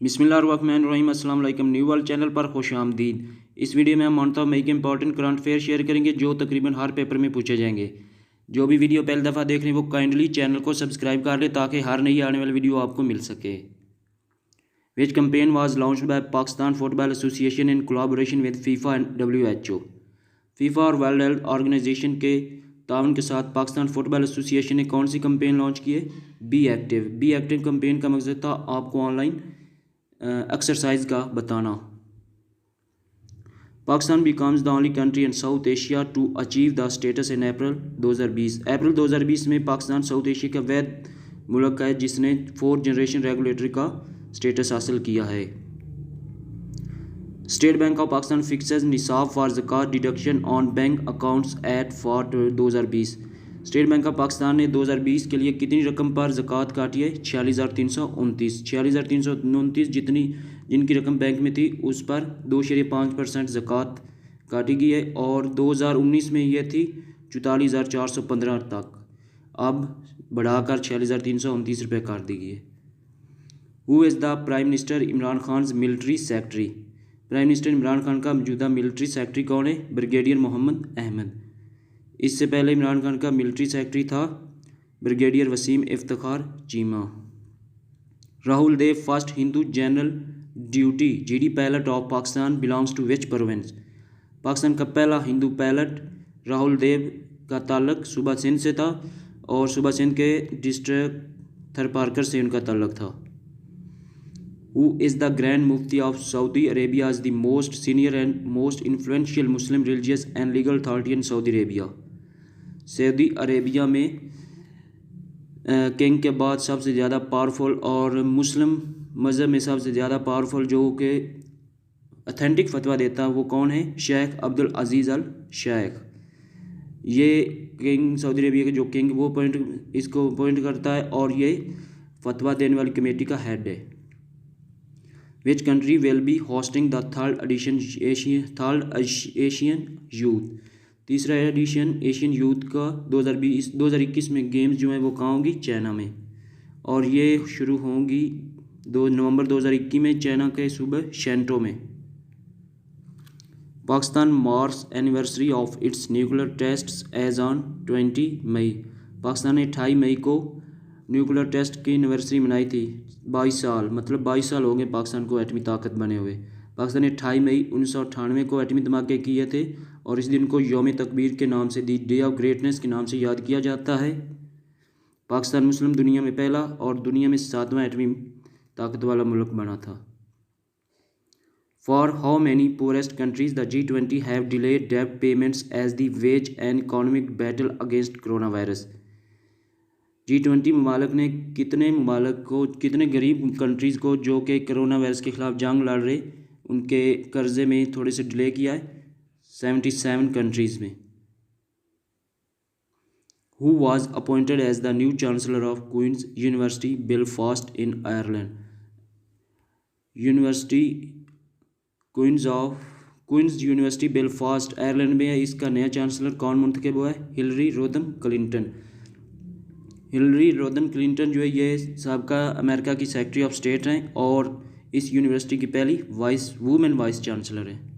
बिस्मिल्लाहिर्रहमानिर्रहीम। अस्सलाम वालेकुम। न्यू वर्ल्ड चैनल पर खुश आमदीद। इस वीडियो में हम मंथ ऑफ मई के इंपॉर्टेंट करंट अफेयर शेयर करेंगे जो तकरीबन हर पेपर में पूछे जाएंगे। जो भी वीडियो पहली दफ़ा देख रहे हैं वो काइंडली चैनल को सब्सक्राइब कर ले ताकि हर नई आने वाली वीडियो आपको मिल सके। Which campaign was launched by Pakistan football association in collaboration with FIFA and WHO। FIFA और वर्ल्ड हेल्थ ऑर्गेनाइजेशन के ताउन के साथ पाकिस्तान फुटबॉल एसोसिएशन ने कौन सी कैंपेन लॉन्च की है? Be active. Be active campaign का मकसद था आपको ऑनलाइन एक्सरसाइज का बताना। Pakistan becomes the only country in South Asia to achieve the status in April 2020। April 2020 में पाकिस्तान साउथ एशिया का वैध मुल्क है जिसने 4th जनरेशन रेगुलेटरी का स्टेटस हासिल किया है। State Bank of Pakistan fixes निसाब फॉर ज़कात deduction on bank accounts at for 2020। State Bank of Pakistan ने 2020 के लिए कितनी रकम पर ज़कात काटी है? 46,329 जिनकी रकम बैंक में थी उस पर 2.5% ज़कात काटी गई है और 2019 में यह थी 44,415 तक, अब बढ़ाकर 46,329 रुपये कर दी गई है। Who is the prime minister Imran Khan military secretary? Prime minister Imran Khan का मौजूदा मिलिट्री सेक्रेटरी कौन है? ब्रिगेडियर मोहम्मद अहमद। इससे पहले इमरान खान का मिलिट्री सेक्रेटरी था brigadier Waseem Iftikhar Cheema. Rahul Dev first Hindu general duty GD pilot of Pakistan belongs to which province? Pakistan का पहला हिंदू पायलट राहुल देव का ताल्लुक सूबा सिंध से था और सूबा सिंध के डिस्ट्रिक्ट थरपारकर से उनका ताल्लुक था। Who is the Grand Mufti of Saudi Arabia as the most senior and most influential Muslim religious and legal authority in Saudi Arabia? Saudi Arabia में किंग के बाद सबसे ज़्यादा पावरफुल और मुस्लिम मज़हब में सबसे ज़्यादा पावरफुल जो कि अथेंटिक फतवा देता है वो कौन है? शेख अब्दुल अजीज़ अल शेख। ये किंग सऊदी अरेबिया के जो किंग वो इसको अपॉइंट करता है और ये फतवा देने वाली कमेटी का हेड है। Which country will be hosting the third Asian youth? तीसरा एडिशन एशियन यूथ का 2021 में गेम्स जो हैं वो कहाँ होंगी? चाइना में, और ये शुरू होंगी 2 नवंबर 2021 में चाइना के सूबे शेंटो में। Pakistan marks anniversary of its nuclear tests as on 20 May. Pakistan ने 28 मई को न्यूक्लियर टेस्ट की एनिवर्सरी मनाई थी। 22 साल, मतलब 22 साल हो गए पाकिस्तान को एटमी ताकत बने हुए। पाकिस्तान ने 28 मई 1998 को एटमी धमाके किए थे और इस दिन को यौम तकबीर के नाम से, दी डे ऑफ ग्रेटनेस के नाम से याद किया जाता है। पाकिस्तान मुस्लिम दुनिया में पहला और दुनिया में 7वां एटमी ताकत वाला मुल्क बना था। For how many poorest countries the G20 have delayed डेब्ट payments as the wage and economic battle against corona virus? G20 ममालिक ने कितने ममालिक को, कितने गरीब कंट्रीज़ को जो कि कोरोना वायरस के ख़िलाफ़ जंग लड़ रहे, उनके कर्ज़े में थोड़े से डिले किया है? 77 कंट्रीज़ में। Who was appointed as the new chancellor of Queen's University Belfast in Ireland? University Queen's University Belfast Ireland में है। इसका नया चांसलर कौन मुंतखब हुआ है? Hillary Rodham Clinton. Hillary Rodham Clinton जो है ये साबका अमेरिका की सेक्रेटरी ऑफ स्टेट हैं और इस यूनिवर्सिटी की पहली वुमेन वाइस चांसलर हैं।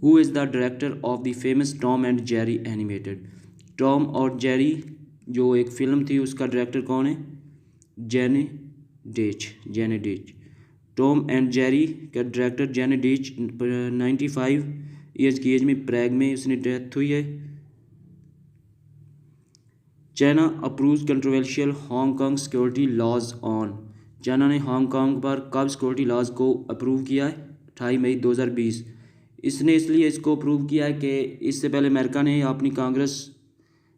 Who is the director of the famous Tom and Jerry animated? Tom और जेरी जो एक फ़िल्म थी उसका डायरेक्टर कौन है? Gene Deitch. Tom and Jerry का डायरेक्टर जेने डेच 95 ईयर्स की एज में प्रैग में उसने डेथ हुई है। China approves controversial Hong Kong security laws on? China ने हांगकांग पर कब सिक्योरिटी लॉज को अप्रूव किया है? 28 मई 2020। इसने इसलिए इसको अप्रूव किया है कि इससे पहले अमेरिका ने अपनी कांग्रेस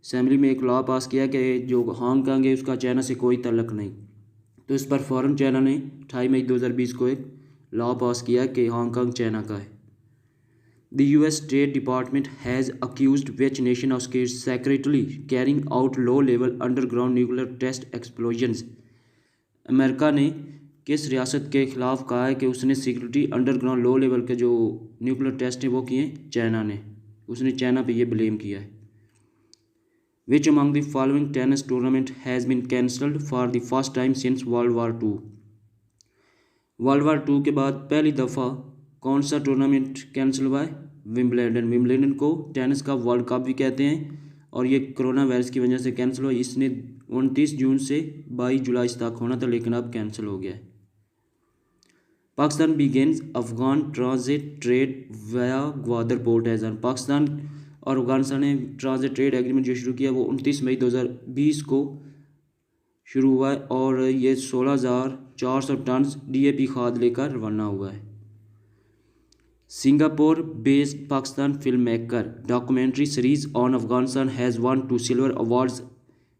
असेंबली में एक लॉ पास किया कि जो हांगकांग है उसका चाइना से कोई तल्लुक़ नहीं, तो इस पर फ़ौरन चाइना ने 28 मई 2020 को एक लॉ पास किया कि हांगकांग चाइना का है। The US State Department has accused which nation of secretly carrying out low-level underground nuclear test explosions? America ने किस रियासत के ख़िलाफ़ कहा है कि उसने सिक्योरिटी अंडरग्राउंड लो लेवल के जो न्यूक्लियर टेस्ट हैं वो किए? चाइना ने। उसने चाइना पे ये ब्लेम किया है। Which among the following tennis tournament has been cancelled for the first time since World War II? World war 2 के बाद पहली दफ़ा कौन सा टूर्नामेंट कैंसिल हुआ है? विंबलडन को टेनिस का वर्ल्ड कप भी कहते हैं और ये कोरोना वायरस की वजह से कैंसिल हुआ। इसने 29 जून से 22 जुलाई तक होना था, लेकिन अब कैंसिल हो गया है। Pakistan begins Afghan transit trade via Gwadar port एजान। पाकिस्तान और अफगानिस्तान ने ट्रांजिट ट्रेड एग्रीमेंट जो शुरू किया वो 29 मई 2020 को शुरू हुआ है और ये 16,400 टन DAP खाद लेकर रवाना हुआ है। Singapore based Pakistan film maker documentary series on Afghanistan has won 2 silver awards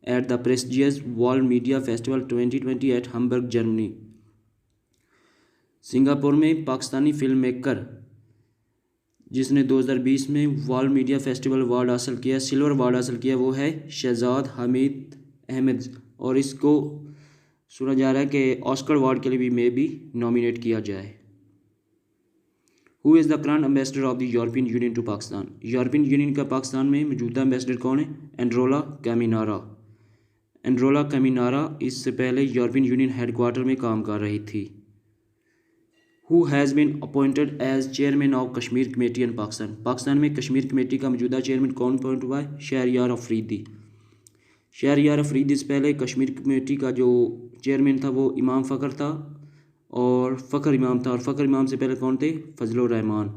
at the prestigious World Media Festival 2020 at Hamburg, Germany. Singapore में पाकिस्तानी फिल्म मेकर जिसने 2020 में वर्ल्ड मीडिया फेस्टिवल अवार्ड हासिल किया, सिल्वर अवार्ड हासिल किया, वो है शहजाद हमीद अहमद और इसको सुना जा रहा है कि ऑस्कर अवार्ड के लिए भी नॉमिनेट किया जाए। Who is the current ambassador of the European Union to Pakistan? European Union का पाकिस्तान में मौजूदा एम्बेसडर कौन है? एंड्रोला कैमिनारा। एंड्रोला कैमिनारा इससे पहले यूरोपियन यूनियन हेडक्वार्टर में काम कर रही थी। Who has been appointed as chairman of Kashmir committee in Pakistan? Pakistan में कश्मीर कमेटी का मौजूदा चेयरमैन कौन अपॉइंट हुआ है? शहरयार अफरीदी। शहरयार अफरीदी से पहले कश्मीर कमेटी का जो चेयरमैन था वो इमाम फ़खर था और फ़खर इमाम था, और फ़खर इमाम से पहले कौन थे? फजलुर रहमान।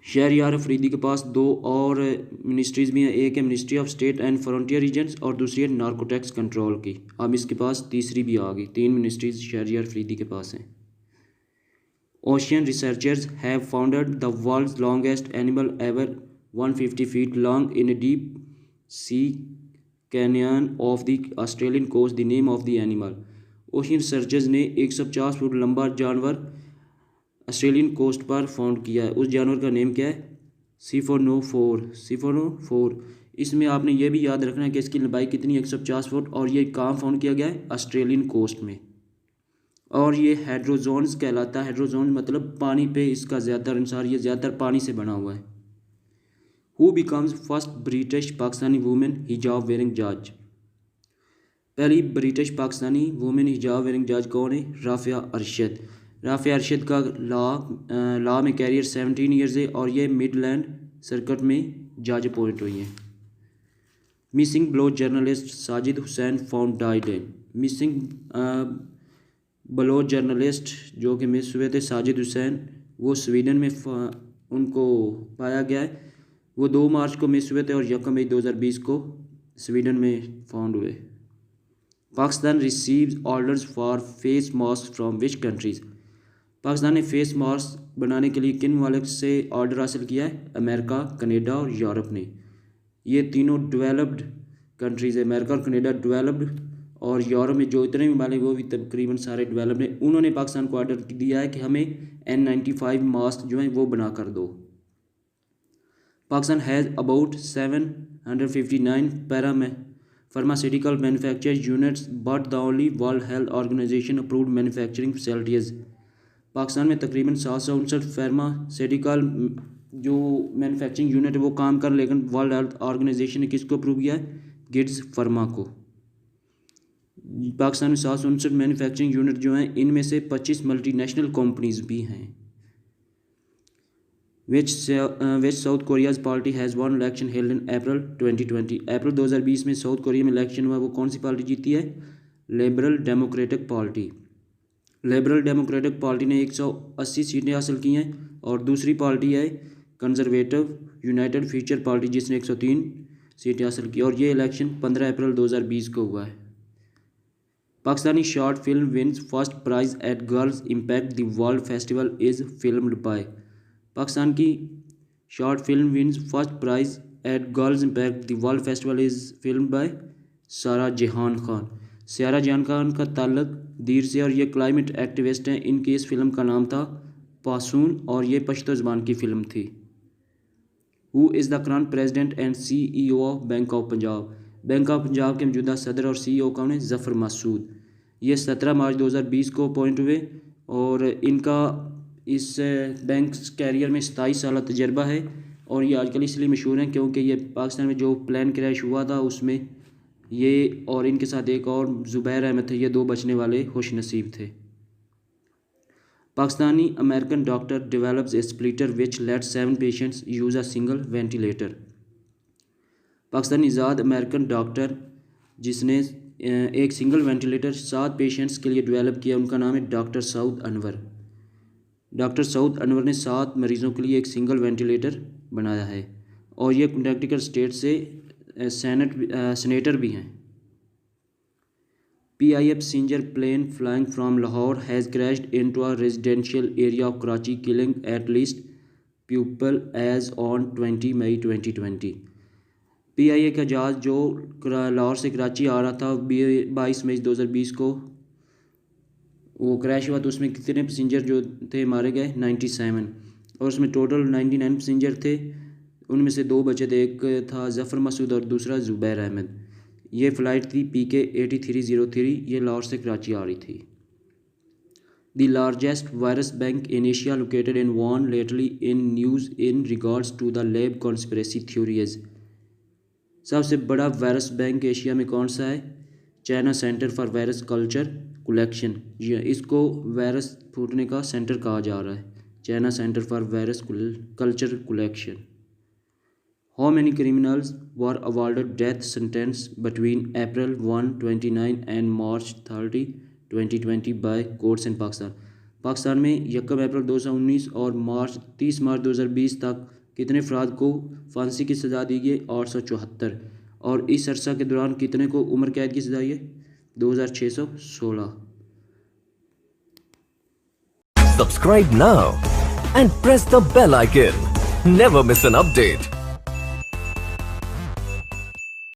शहरयार अफरीदी के पास 2 और मिनिस्ट्रीज़ भी हैं, एक है ministry of state and frontier regions और दूसरी है नार्कोटिक्स कंट्रोल की। अब इसके पास तीसरी भी आ गई, 3 मिनिस्ट्रीज़ शहरयार अफरीदी के पास हैं। Ocean researchers have founded the world's longest animal ever 150 feet long in a deep sea canyon off the Australian coast. The name of the animal? Ocean researchers ने 150 फुट लंबा जानवर ऑस्ट्रेलियन कोस्ट पर found किया है। उस जानवर का name क्या है? सिफोनोफोर। इसमें आपने ये भी याद रखना है कि इसकी लंबाई कितनी है? 150 फुट, और ये कहाँ फाउंड किया गया है? ऑस्ट्रेलियन कोस्ट में। और ये हेड्रोजोन्स कहलाता है। हेड्रोजोन्स मतलब पानी पे इसका ज़्यादातर इंसार, ये ज़्यादातर पानी से बना हुआ है। Who becomes first British Pakistani women हिजाब वेयरिंग जज? पहली ब्रिटिश पाकिस्तानी वुमेन हिजाब वेयरिंग जज कौन है? राफिया अरशद। राफिया अरशद का लॉ में कैरियर 17 ईयर्स है और ये मिडलैंड सर्किट में जज अपॉइंट हुई हैं। Missing Baloch journalist Sajid Hussain found died in. Missing Baloch journalist जो कि मिस हुए थे साजिद हुसैन, वो स्वीडन में उनको पाया गया है। वो 2 मार्च को मिस हुए थे और 1 मई 2020 को स्वीडन में फाउंड हुए। Pakistan receives orders for face mask from which countries? Pakistan ने फेस मास्क बनाने के लिए किन मुल्क से ऑर्डर हासिल किया है? अमेरिका, कनाडा और यूरोप ने। ये तीनों डेवलप्ड कंट्रीज़ है। अमेरिका और कनाडा डेवलप्ड, और यूरोप में जो इतने भी ममालिक वो भी तकरीबन सारे डेवलप्ड हैं। उन्होंने पाकिस्तान को ऑर्डर दिया है कि हमें N95 मास्क जो हैं वो बना कर दो। Pakistan has about 759 pharmaceutical manufacturing units but the only world health organisation approved manufacturing facilities. Pakistan में तकरीबन 759 फार्मास्यूटिकल जो मैन्युफैक्चरिंग यूनिट है वो काम कर, लेकिन वर्ल्ड हेल्थ ऑर्गेनाइजेशन ने किसको अप्रूव किया है? गिड्स फार्मा को। पाकिस्तान में 759 मैन्युफैक्चरिंग यूनिट जो हैं, इनमें से 25 मल्टीनेशनल कंपनीज भी हैं। Which South Korea's party has won election held in April 2020? April 2020 में साउथ कोरिया में इलेक्शन हुआ, वो कौन सी पार्टी जीती है? Liberal democratic party. Liberal democratic party ने 180 सीटें हासिल की हैं, और दूसरी पार्टी है कंजर्वेटिव यूनाइटेड फ्यूचर पार्टी जिसने 103 सीटें हासिल की, और ये इलेक्शन 15 अप्रैल 2020 को हुआ है। Pakistani short film wins first prize at Girls Impact the World Festival is filmed by? Pakistan की short film wins first prize at Girls Impact the World Festival is filmed by Sara Jahan Khan. सारा जहान खान का ताल्लुक दीर से, और ये क्लाइमेट एक्टिविस्ट हैं। इनकी इस फिल्म का नाम था पासून, और ये पश्तो ज़बान की फ़िल्म थी। Who is the current president and CEO of bank of Punjab? Bank of Punjab के मौजूदा सदर और CEO कौन है? ज़फ़र मासूद। ये 17 मार्च 2020 को अपॉइंट हुए, और इनका इस बैंक कैरियर में 27 साल तजर्बा है, और ये आजकल इसलिए मशहूर हैं क्योंकि ये पाकिस्तान में जो प्लेन क्रैश हुआ था उसमें ये और इनके साथ एक और ज़ुबैर अहमद थे, ये 2 बचने वाले खुश नसीब थे। Pakistani American doctor develops a splitter which lets 7 patients use a single ventilator. Pakistani Azad American doctor जिसने एक सिंगल वेंटिलेटर 7 पेशेंट्स के लिए डेवलप किया, उनका नाम है डॉक्टर सऊद अनवर। डॉक्टर सऊद अनवर ने 7 मरीज़ों के लिए एक सिंगल वेंटिलेटर बनाया है और ये कनेक्टिकट स्टेट से सेनेटर भी हैं। PIA passenger plane flying from Lahore has crashed into a residential area of Karachi, killing at least people as on 20 May 2020। PIA का जहाज़ जो लाहौर से कराची आ रहा था 22 मई 2020 को वो क्रैश हुआ, तो उसमें कितने पैसेंजर जो थे मारे गए 97, और उसमें टोटल 99 पैसेंजर थे, उनमें से 2 बचे थे, एक था ज़फ़र मसूद और दूसरा ज़ुबैर अहमद। ये फ़्लाइट थी PK 8303, ये लाहौर से कराची आ रही थी। The largest virus bank in Asia located in Wuhan lately in news in regards to the lab conspiracy theories. सबसे बड़ा वायरस बैंक एशिया में कौन सा है? China Centre for Virus Culture Collection. जी हाँ, इसको वायरस फूटने का सेंटर कहा जा रहा है, China Centre for Virus Culture collection. How many criminals were awarded death sentence between April 1, 2009 and March 30, 2020 by courts in Pakistan? Pakistan में 1 अप्रैल 2019 और 30 मार्च 2020 तक कितने अफराद को फांसी की सज़ा दी गई? 874। और इस अरसा के दौरान कितने को उम्र कैद की सज़ा दी है? 2616। Subscribe now and press the bell icon. Never miss an update.